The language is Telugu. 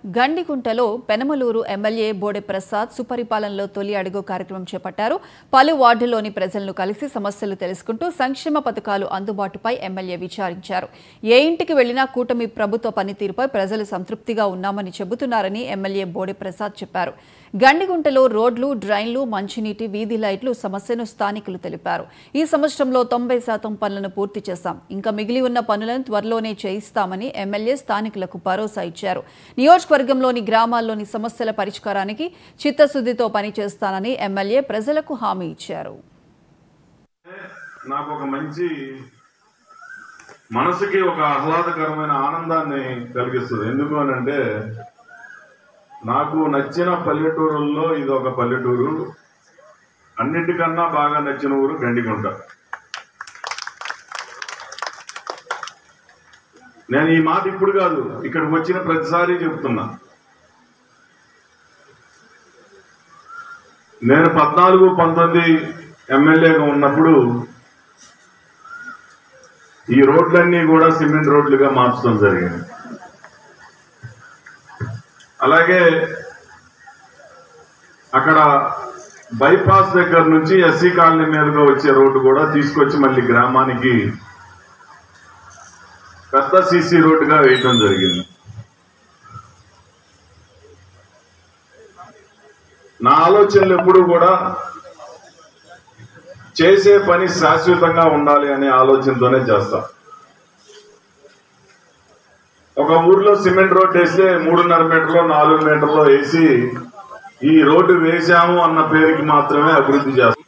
గండిగుంటలో పెనమలూరు ఎమ్మెల్యే బోడే ప్రసాద్ సుపరిపాలనలో తొలి అడుగు కార్యక్రమం చేపట్టారు. పలు వార్డుల్లోని ప్రజలను కలిసి సమస్యలు తెలుసుకుంటూ సంక్షేమ పథకాలు అందుబాటుపై ఎమ్మెల్యే విచారించారు. ఏ ఇంటికి వెళ్లినా కూటమి ప్రభుత్వ పనితీరుపై ప్రజలు సంతృప్తిగా ఉన్నామని చెబుతున్నారని ఎమ్మెల్యే బోడే ప్రసాద్ చెప్పారు. గండిగుంటలో రోడ్లు, డ్రైన్లు, మంచినీటి, వీధి లైట్లు సమస్యను స్థానికులు తెలిపారు. ఈ సంవత్సరంలో 90% పనులను పూర్తి చేశాం. ఇంకా మిగిలి ఉన్న పనులను త్వరలోనే చేయిస్తామని ఎమ్మెల్యే స్థానికులకు భరోసా ఇచ్చారు. నియోజకవర్గంలోని గ్రామాల్లోని సమస్యల పరిష్కారానికి చిత్తశుద్ధితో పనిచేస్తానని ఎమ్మెల్యే ప్రజలకు హామీ ఇచ్చారు. నాకు ఒక మంచి మనసుకి ఒక ఆహ్లాదకరమైన ఆనందాన్ని కలిగిస్తుంది. ఎందుకు అనంటే నాకు నచ్చిన పల్లెటూరుల్లో ఇది ఒక పల్లెటూరు. అన్నిటికన్నా బాగా నచ్చిన ఊరు గండిగుంట. నేను ఈ మాట ఇప్పుడు కాదు, ఇక్కడికి వచ్చిన ప్రతిసారి చెప్తున్నా. నేను 14-19 ఎమ్మెల్యేగా ఉన్నప్పుడు ఈ రోడ్లన్నీ కూడా సిమెంట్ రోడ్లుగా మార్చడం జరిగింది. అలాగే అక్కడ బైపాస్ దగ్గర నుంచి ఎస్సీ కాలనీ మీదుగా వచ్చే రోడ్డు కూడా తీసుకొచ్చి మళ్ళీ గ్రామానికి పెద్ద సీసీ రోడ్డుగా వేయటం జరిగింది. నా ఆలోచనలు ఎప్పుడు కూడా చేసే పని శాశ్వతంగా ఉండాలి అనే ఆలోచనతోనే చేస్తా. ఒక ఊర్లో సిమెంట్ రోడ్ వేస్తే 3.5 మీటర్లో 4 మీటర్లో వేసి ఈ రోడ్డు వేసాము అన్న పేరుకి మాత్రమే అభివృద్ధి చేస్తాం.